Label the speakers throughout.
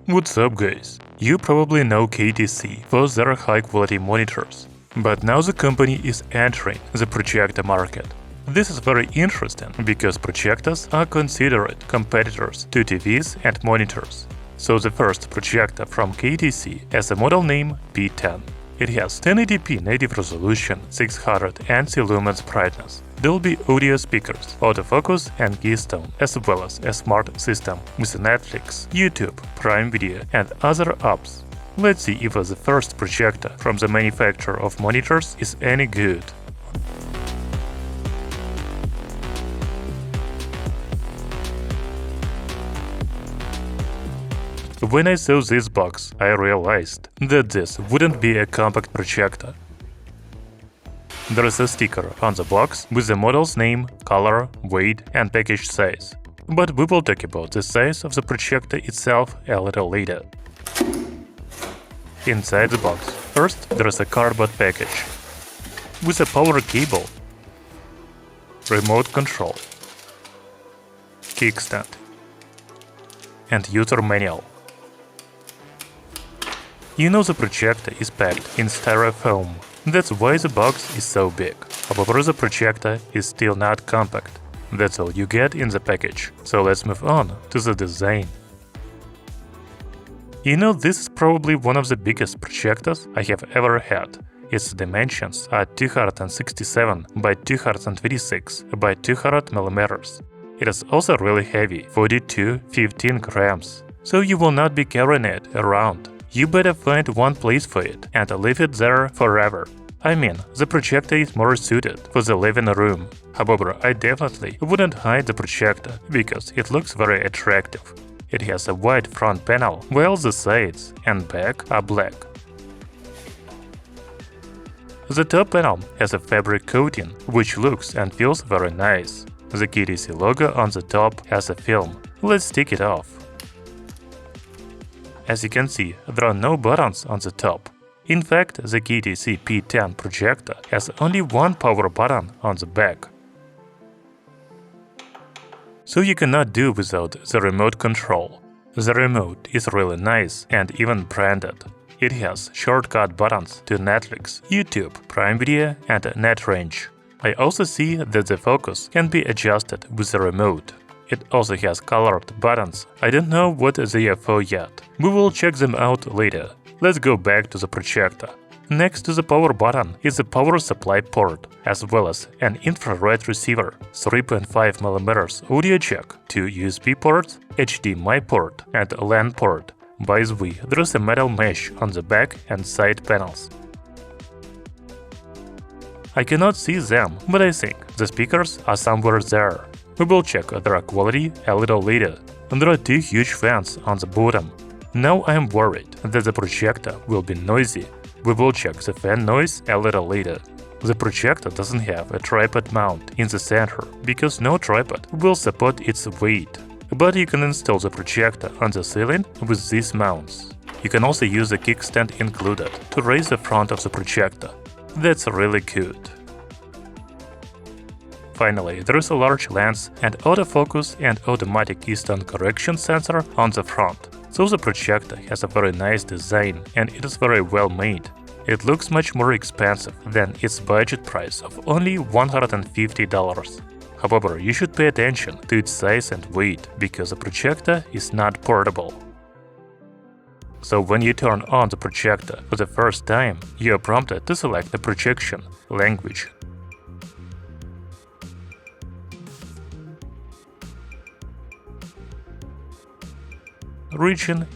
Speaker 1: What's up guys? You probably know KTC for their high-quality monitors, but now the company is entering the projector market. This is very interesting because projectors are considered competitors to TVs and monitors. So the first projector from KTC has a model name P10. It has 1080p native resolution, 600 ANSI lumens brightness, Dolby audio speakers, autofocus and Keystone, as well as a smart system with Netflix, YouTube, Prime Video and other apps. Let's see if the first projector from the manufacturer of monitors is any good. When I saw this box, I realized that this wouldn't be a compact projector. There is a sticker on the box with the model's name, color, weight and package size. But we will talk about the size of the projector itself a little later. Inside the box, first there is a cardboard package with a power cable, remote control, kickstand and user manual. You know the projector is packed in styrofoam, that's why the box is so big. However, the projector is still not compact. That's all you get in the package, so let's move on to the design. You know, this is probably one of the biggest projectors I have ever had. Its dimensions are 267 by 226 by 200 mm. It is also really heavy, 40–15 grams, so you will not be carrying it around. You better find one place for it and leave it there forever. I mean, the projector is more suited for the living room. However, I definitely wouldn't hide the projector because it looks very attractive. It has a wide front panel, while the sides and back are black. The top panel has a fabric coating, which looks and feels very nice. The KTC logo on the top has a film. Let's take it off. As you can see, there are no buttons on the top. In fact, the KTC P10 projector has only one power button on the back. So you cannot do without the remote control. The remote is really nice and even branded. It has shortcut buttons to Netflix, YouTube, Prime Video and NetRange. I also see that the focus can be adjusted with the remote. It also has colored buttons. I don't know what they are for yet. We will check them out later. Let's go back to the projector. Next to the power button is a power supply port, as well as an infrared receiver, 3.5mm audio jack, 2 USB ports, HDMI port and LAN port. By the way, there is a metal mesh on the back and side panels. I cannot see them, but I think the speakers are somewhere there. We will check their quality a little later. There are 2 huge fans on the bottom. Now I am worried that the projector will be noisy. We will check the fan noise a little later. The projector doesn't have a tripod mount in the center because no tripod will support its weight. But you can install the projector on the ceiling with these mounts. You can also use a kickstand included to raise the front of the projector. That's really good. Finally, there is a large lens and autofocus and automatic Keystone correction sensor on the front. So the projector has a very nice design and it is very well made. It looks much more expensive than its budget price of only $150. However, you should pay attention to its size and weight because the projector is not portable. So when you turn on the projector for the first time, you are prompted to select the projection language. Region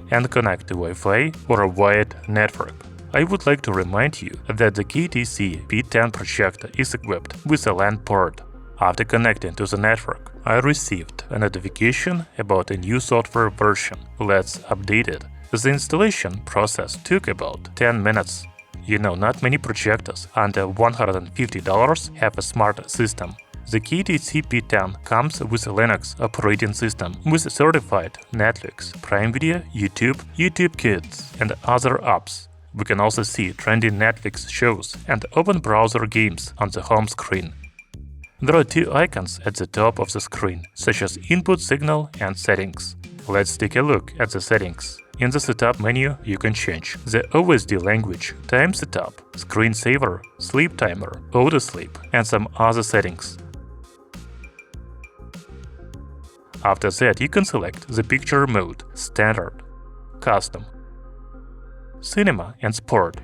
Speaker 1: and connect to Wi-Fi or a wired network. I would like to remind you that the KTC P10 projector is equipped with a LAN port. After connecting to the network, I received a notification about a new software version. Let's update it. The installation process took about 10 minutes. You know, not many projectors under $150 have a smart system. The KTC P10 comes with a Linux operating system with certified Netflix, Prime Video, YouTube, YouTube Kids and other apps. We can also see trendy Netflix shows and open browser games on the home screen. There are 2 icons at the top of the screen, such as input signal and settings. Let's take a look at the settings. In the Setup menu, you can change the OSD language, time setup, screensaver, sleep timer, auto sleep, and some other settings. After that, you can select the picture mode, standard, custom, cinema, and sport.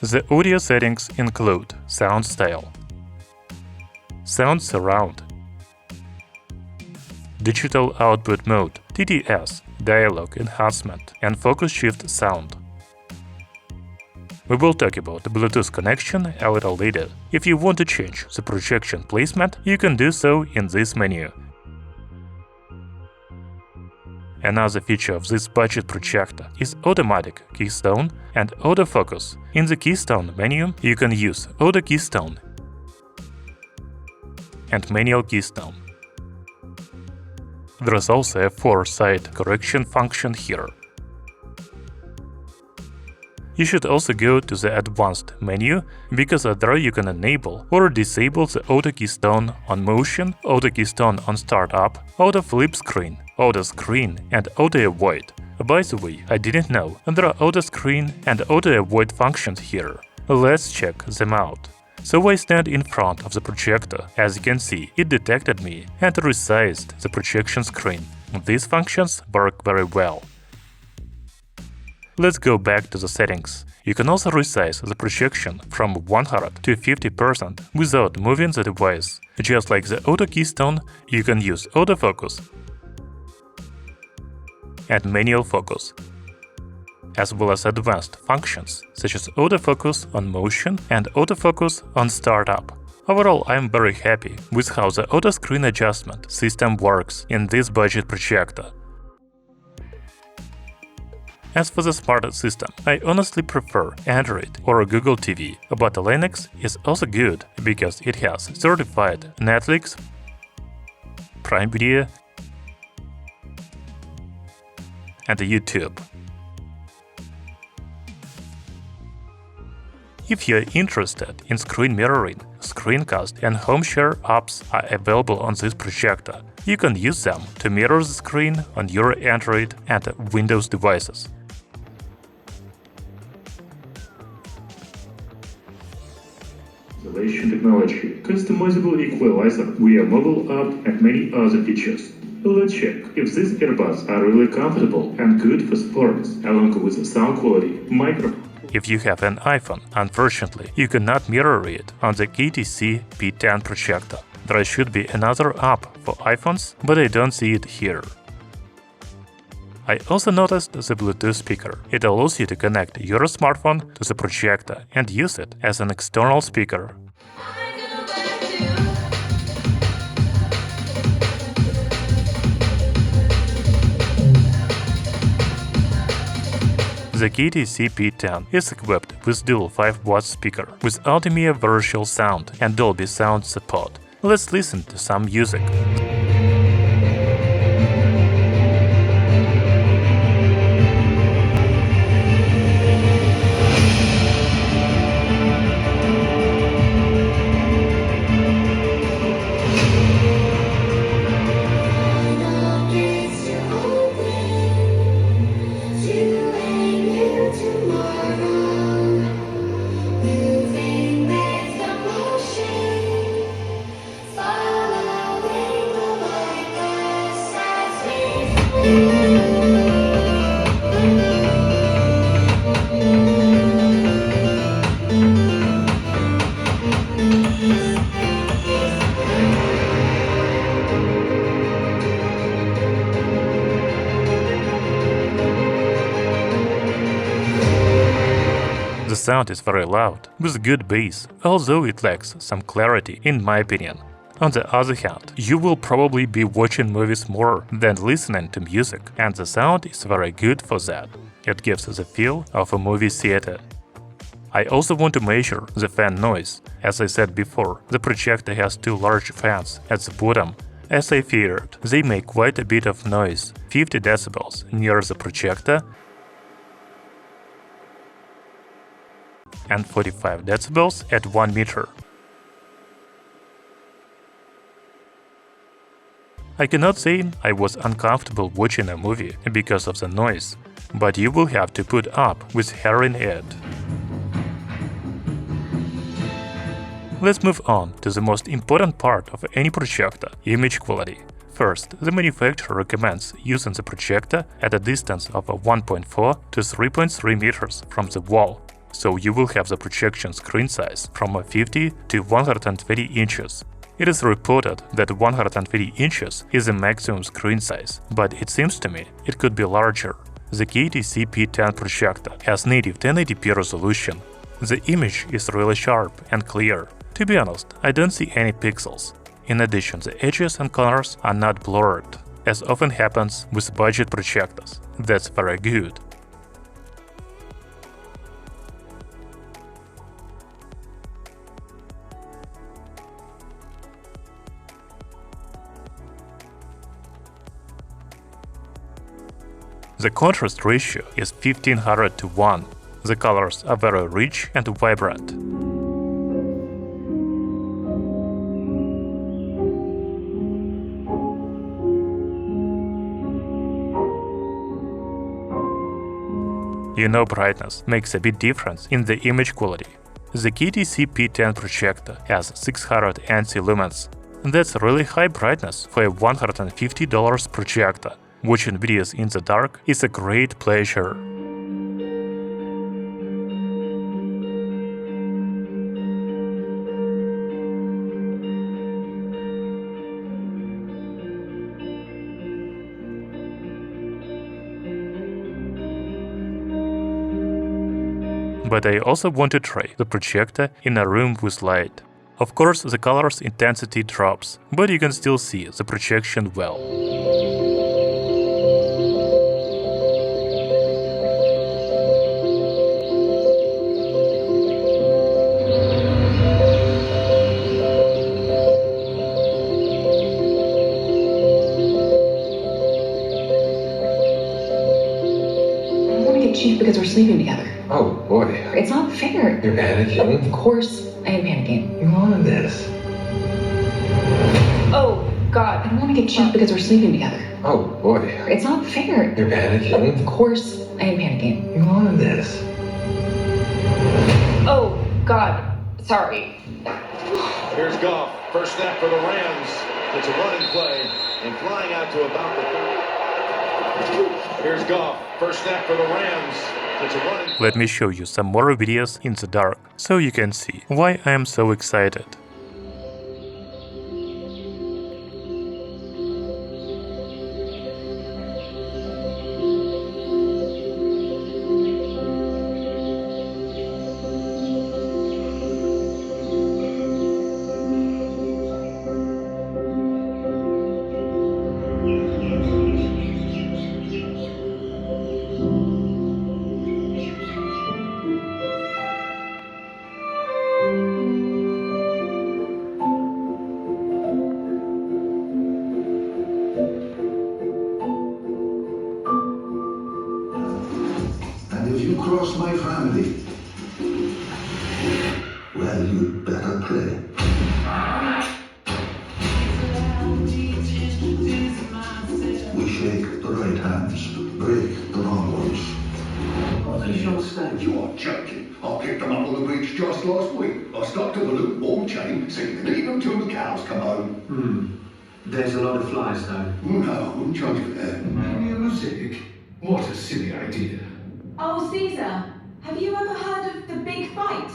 Speaker 1: The audio settings include sound style, sound surround, digital output mode, TTS, dialogue enhancement, and focus shift sound. We will talk about the Bluetooth connection a little later. If you want to change the projection placement, you can do so in this menu. Another feature of this budget projector is automatic Keystone and autofocus. In the Keystone menu, you can use Auto Keystone and Manual Keystone. There is also a 4-side correction function here. You should also go to the Advanced menu, because there you can enable or disable the Auto Keystone on motion, Auto Keystone on startup, Auto Flip Screen, Auto Screen, and Auto Avoid. By the way, I didn't know there are Auto Screen and Auto Avoid functions here. Let's check them out. So I stand in front of the projector. As you can see, it detected me and resized the projection screen. These functions work very well. Let's go back to the settings. You can also resize the projection from 100 to 50% without moving the device. Just like the Auto Keystone, you can use autofocus and manual focus, as well as advanced functions such as autofocus on motion and autofocus on startup. Overall, I am very happy with how the auto screen adjustment system works in this budget projector. As for the smart system, I honestly prefer Android or Google TV, but Linux is also good because it has certified Netflix, Prime Video, and YouTube. If you're interested in screen mirroring, screencast and home share apps are available on this projector. You can use them to mirror the screen on your Android and Windows devices.
Speaker 2: Isolation technology, customizable equalizer via mobile app, and many other features. Let's check if these earbuds are really comfortable and good for sports, along with sound quality, microphone.
Speaker 1: If you have an iPhone, unfortunately, you cannot mirror it on the KTC P10 projector. There should be another app for iPhones, but I don't see it here. I also noticed the Bluetooth speaker. It allows you to connect your smartphone to the projector and use it as an external speaker. The KTC P10 is equipped with dual 5-watt speaker with Ultimate Virtual Sound and Dolby Sound support. Let's listen to some music. The sound is very loud, with good bass, although it lacks some clarity, in my opinion. On the other hand, you will probably be watching movies more than listening to music, and the sound is very good for that. It gives the feel of a movie theater. I also want to measure the fan noise. As I said before, the projector has two large fans at the bottom. As I feared, they make quite a bit of noise, 50 decibels near the projector and 45 decibels at 1 meter. I cannot say I was uncomfortable watching a movie because of the noise, but you will have to put up with hearing it. Let's move on to the most important part of any projector – image quality. First, the manufacturer recommends using the projector at a distance of 1.4 to 3.3 meters from the wall, so you will have the projection screen size from 50 to 120 inches. It is reported that 120 inches is the maximum screen size, but it seems to me it could be larger. The KTC P10 projector has native 1080p resolution. The image is really sharp and clear. To be honest, I don't see any pixels. In addition, the edges and corners are not blurred, as often happens with budget projectors. That's very good. The contrast ratio is 1500 to 1. The colors are very rich and vibrant. You know, brightness makes a big difference in the image quality. The KTC P10 projector has 600 ANSI lumens. That's really high brightness for a $150 projector. Watching videos in the dark is a great pleasure. But I also want to try the projector in a room with light. Of course, the color's intensity drops, but you can still see the projection well.
Speaker 3: Chief, because we're sleeping together.
Speaker 4: Oh boy.
Speaker 3: It's not fair.
Speaker 4: You're panicking?
Speaker 3: Of course I am panicking.
Speaker 4: You're on this.
Speaker 3: Oh, God. I don't want to get chief because we're sleeping together.
Speaker 4: Oh boy.
Speaker 3: It's not fair.
Speaker 4: You're panicking?
Speaker 3: Of course I am panicking.
Speaker 4: You're on this.
Speaker 3: Oh, God. Sorry.
Speaker 5: Here's Goff. First snap for the Rams. It's a running play and flying out to about the 30. Here's Goff. First snap for the Rams. It's a running.
Speaker 1: Let me show you some more videos in the dark, so you can see why I am so excited.
Speaker 6: And if you cross my family, well, you'd better play. We shake the right hands, break the wrong ones.
Speaker 7: What is your stand?
Speaker 6: You are joking. I picked them up on the beach just last week. I stuck to the lukewarm chain, so you can eat them till the cows come home.
Speaker 7: There's a lot of flies though.
Speaker 6: No, I wouldn't charge you for that.
Speaker 7: Music? What a silly idea.
Speaker 8: Oh, Caesar, have you ever heard of the big fight?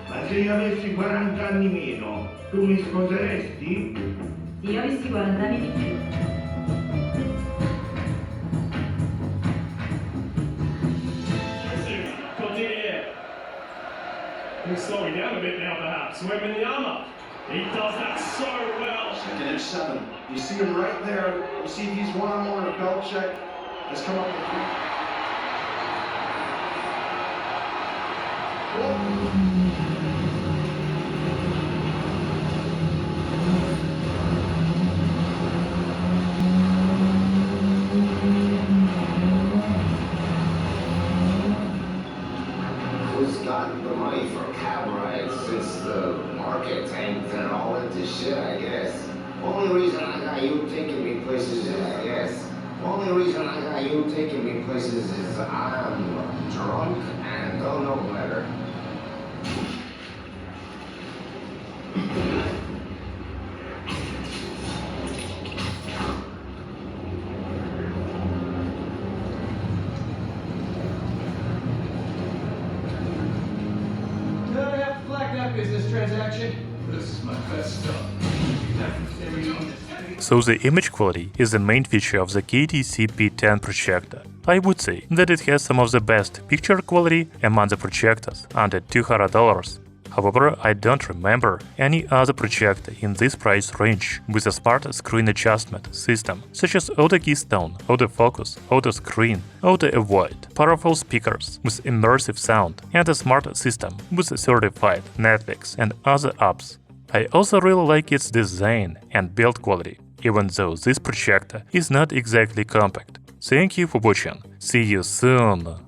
Speaker 9: Ma se io avessi 40 anni meno, tu mi sposeresti?
Speaker 8: Se io avessi 40 anni di più.
Speaker 9: He's slowing down a bit now, perhaps. Women in the armour. He does that so well.
Speaker 10: Second and 7. You see him right there. You see he's one-on-one a belt check. Has come up with
Speaker 6: Who's got the
Speaker 11: market tanked and all into shit, I guess. Only reason I got you taking me places is, I guess. Only reason I got you taking me places is I'm drunk and don't know better.
Speaker 7: Did I have to flag that business transaction? This is my best stuff.
Speaker 1: So the image quality is the main feature of the KTC P10 projector. I would say that it has some of the best picture quality among the projectors under $200. However, I don't remember any other projector in this price range with a smart screen adjustment system, such as Auto Keystone, Auto Focus, Auto Screen, Auto Avoid, powerful speakers with immersive sound, and a smart system with certified Netflix and other apps. I also really like its design and build quality, even though this projector is not exactly compact. Thank you for watching. See you soon!